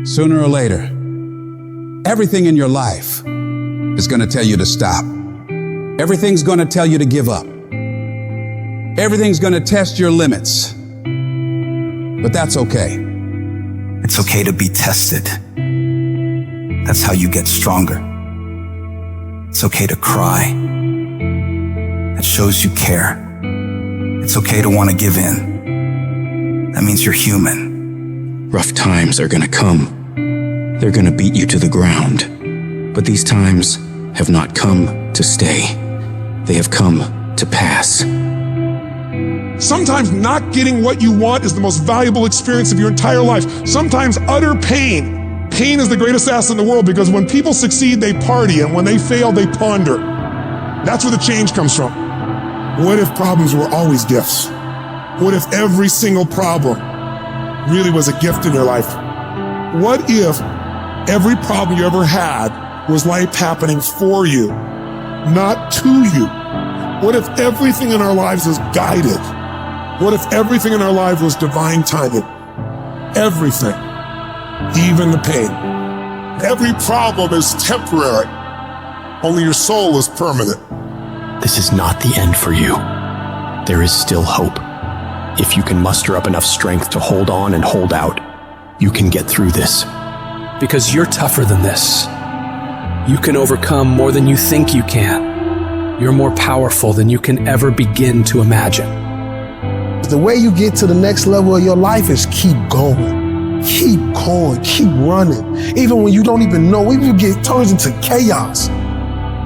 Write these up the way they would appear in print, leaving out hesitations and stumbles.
Sooner or later, everything in your life is going to tell you to stop. Everything's going to tell you to give up. Everything's going to test your limits. But that's okay. It's okay to be tested. That's how you get stronger. It's okay to cry. That shows you care. It's okay to want to give in. That means you're human. Rough times are gonna come. They're gonna beat you to the ground. But these times have not come to stay. They have come to pass. Sometimes not getting what you want is the most valuable experience of your entire life. Sometimes utter pain. Pain is the greatest asset in the world, because when people succeed, they party, and when they fail, they ponder. That's where the change comes from. What if problems were always gifts? What if every single problem really was a gift in your life? What if every problem you ever had was life happening for you, not to you? What if everything in our lives is guided? What if everything in our life was divine timing? Everything, even the pain. Every problem is temporary. Only your soul is permanent. This is not the end for you. There is still hope. If you can muster up enough strength to hold on and hold out, you can get through this. Because you're tougher than this. You can overcome more than you think you can. You're more powerful than you can ever begin to imagine. The way you get to the next level of your life is keep going. Keep going, keep running. Even when you don't even know, even if it turns into chaos.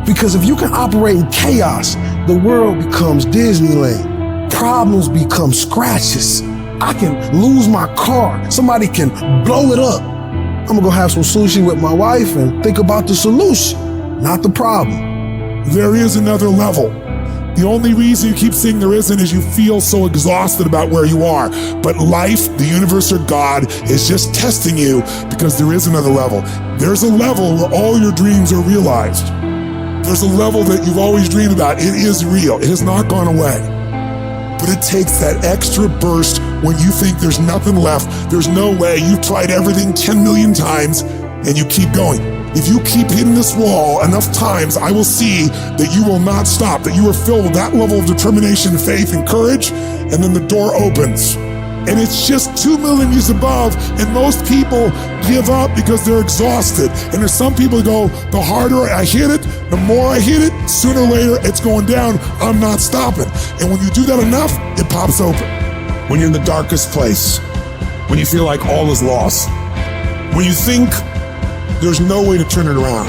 Because if you can operate in chaos, the world becomes Disneyland. Problems become scratches. I can lose my car. Somebody can blow it up. I'm gonna go have some sushi with my wife and think about the solution, not the problem. There is another level. The only reason you keep saying there isn't is you feel so exhausted about where you are. But life, the universe, or God is just testing you, because there is another level. There's a level where all your dreams are realized. There's a level that you've always dreamed about. It is real. It has not gone away. But it takes that extra burst when you think there's nothing left. There's no way. You've tried everything 10 million times and you keep going. If you keep hitting this wall enough times, I will see that you will not stop, that you are filled with that level of determination, faith, and courage, and then the door opens. And it's just 2 million years above, and most people give up because they're exhausted. And there's some people who go, the harder I hit it, the more I hit it, sooner or later it's going down, I'm not stopping. And when you do that enough, it pops open. When you're in the darkest place, when you feel like all is lost, when you think there's no way to turn it around,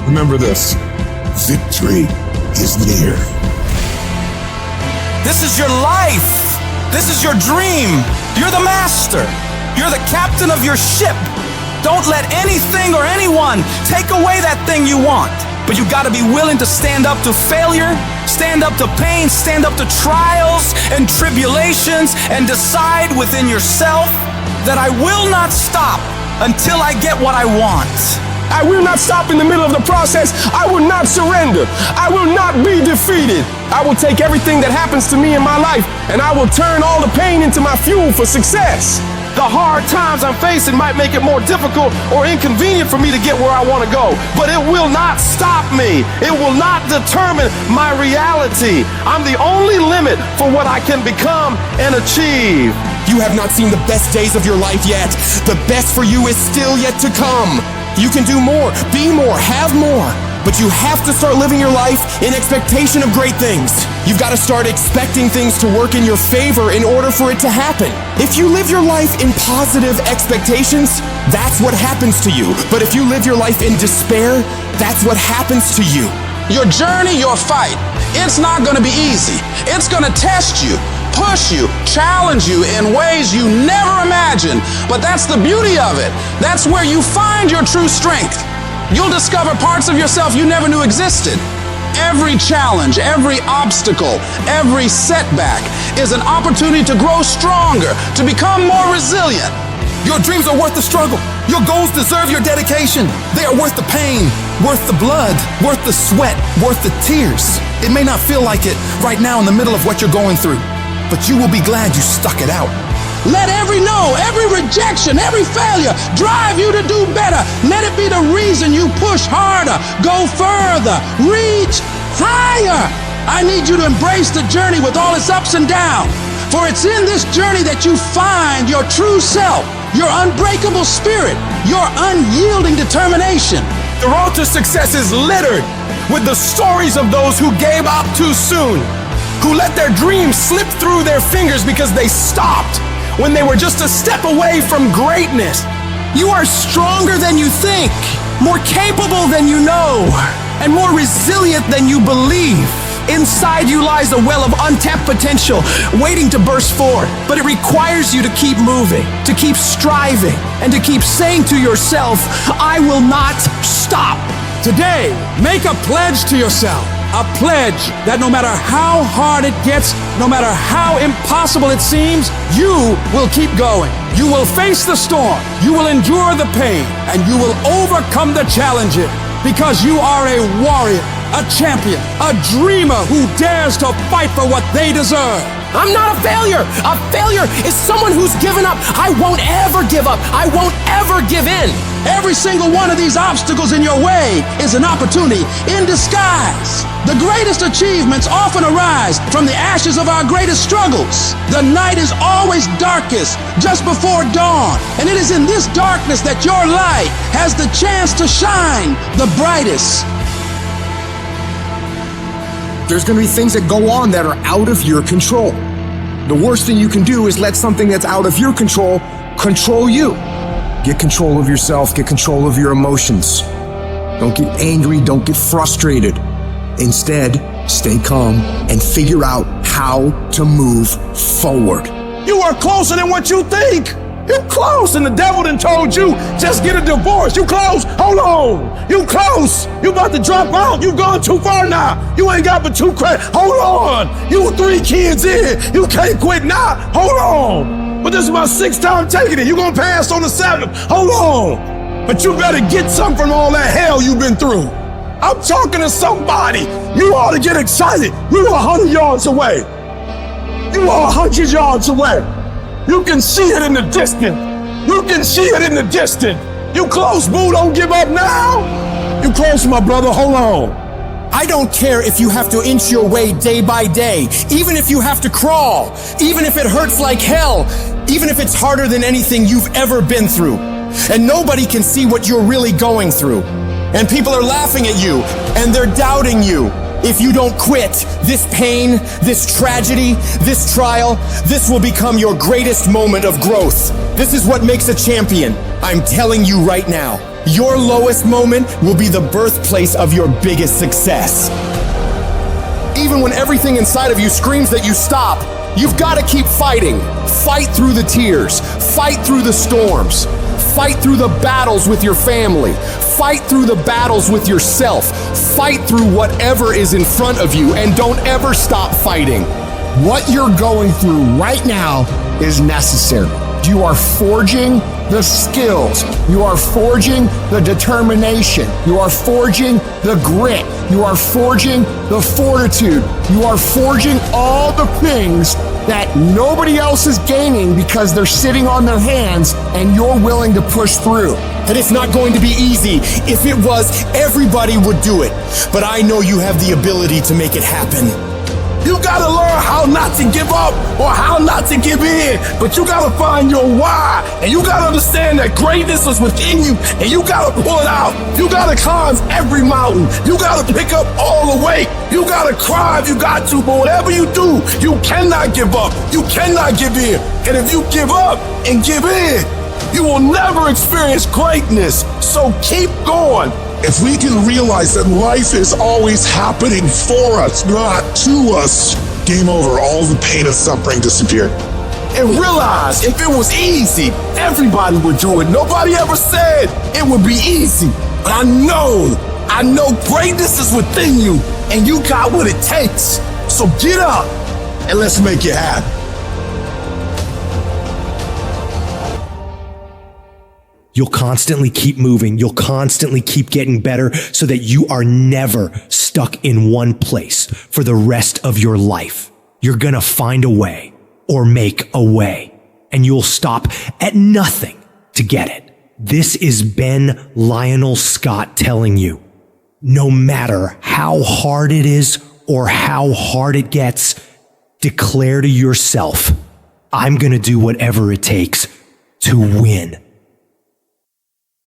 remember this: victory is near. This is your life. This is your dream. You're the master. You're the captain of your ship. Don't let anything or anyone take away that thing you want. But you gotta be willing to stand up to failure, stand up to pain, stand up to trials and tribulations, and decide within yourself that I will not stop until I get what I want. I will not stop in the middle of the process. I will not surrender. I will not be defeated. I will take everything that happens to me in my life, and I will turn all the pain into my fuel for success. The hard times I'm facing might make it more difficult or inconvenient for me to get where I want to go, but it will not stop me. It will not determine my reality. I'm the only limit for what I can become and achieve. You have not seen the best days of your life yet. The best for you is still yet to come. You can do more, be more, have more. But you have to start living your life in expectation of great things. You've got to start expecting things to work in your favor in order for it to happen. If you live your life in positive expectations, that's what happens to you. But if you live your life in despair, that's what happens to you. Your journey, your fight, it's not going to be easy. It's going to test you, push you, challenge you in ways you never imagined. But that's the beauty of it. That's where you find your true strength. You'll discover parts of yourself you never knew existed. Every challenge, every obstacle, every setback is an opportunity to grow stronger, to become more resilient. Your dreams are worth the struggle. Your goals deserve your dedication. They are worth the pain, worth the blood, worth the sweat, worth the tears. It may not feel like it right now in the middle of what you're going through, but you will be glad you stuck it out. Let every no, every rejection, every failure drive you to do better. Let it be the reason you push harder, go further, reach higher. I need you to embrace the journey with all its ups and downs. For it's in this journey that you find your true self, your unbreakable spirit, your unyielding determination. The road to success is littered with the stories of those who gave up too soon, who let their dreams slip through their fingers because they stopped when they were just a step away from greatness. You are stronger than you think, more capable than you know, and more resilient than you believe. Inside you lies a well of untapped potential waiting to burst forth, but it requires you to keep moving, to keep striving, and to keep saying to yourself, I will not stop. Today, make a pledge to yourself. A pledge that no matter how hard it gets, no matter how impossible it seems, you will keep going. You will face the storm, you will endure the pain, and you will overcome the challenges because you are a warrior, a champion, a dreamer who dares to fight for what they deserve. I'm not a failure. A failure is someone who's given up. I won't ever give up. I won't ever give in. Every single one of these obstacles in your way is an opportunity in disguise. The greatest achievements often arise from the ashes of our greatest struggles. The night is always darkest just before dawn, and it is in this darkness that your light has the chance to shine the brightest. There's going to be things that go on that are out of your control. The worst thing you can do is let something that's out of your control control you. Get control of yourself, get control of your emotions. Don't get angry, don't get frustrated. Instead, stay calm and figure out how to move forward. You are closer than what you think. You close, and the devil done told you, just get a divorce. You close, hold on. You close, you about to drop out. You gone too far now. You ain't got but 2 credits. Hold on, you 3 kids in. You can't quit now, hold on. But this is my 6th time taking it. You gonna pass on the 7th, hold on. But you better get something from all that hell you've been through. I'm talking to somebody. You ought to get excited. You are 100 yards away. You are 100 yards away. You can see it in the distance. You can see it in the distance. You close, boo, don't give up now. You close, my brother, hold on. I don't care if you have to inch your way day by day, even if you have to crawl, even if it hurts like hell, even if it's harder than anything you've ever been through. And nobody can see what you're really going through. And people are laughing at you, and they're doubting you. If you don't quit, this pain, this tragedy, this trial, this will become your greatest moment of growth. This is what makes a champion. I'm telling you right now, your lowest moment will be the birthplace of your biggest success. Even when everything inside of you screams that you stop, you've got to keep fighting. Fight through the tears. Fight through the storms. Fight through the battles with your family. Fight through the battles with yourself. Fight through whatever is in front of you, and don't ever stop fighting. What you're going through right now is necessary. You are forging the skills. You are forging the determination. You are forging the grit. You are forging the fortitude. You are forging all the things that nobody else is gaining because they're sitting on their hands and you're willing to push through. And it's not going to be easy. If it was, everybody would do it. But I know you have the ability to make it happen. You gotta learn how not to give up or how not to give in, but you gotta find your why, and you gotta understand that greatness is within you, and you gotta pull it out. You gotta climb every mountain. You gotta pick up all the weight. You gotta cry if you got to, but whatever you do, you cannot give up. You cannot give in. And if you give up and give in, you will never experience greatness. So keep going. If we can realize that life is always happening for us, not to us, game over, all the pain and suffering disappear. And realize if it was easy, everybody would do it. Nobody ever said it would be easy. But I know greatness is within you, and you got what it takes. So get up and let's make it happen. You'll constantly keep moving. You'll constantly keep getting better so that you are never stuck in one place for the rest of your life. You're gonna find a way or make a way. and you'll stop at nothing to get it. This is Ben Lionel Scott telling you, no matter how hard it is or how hard it gets, declare to yourself, I'm going to do whatever it takes to win.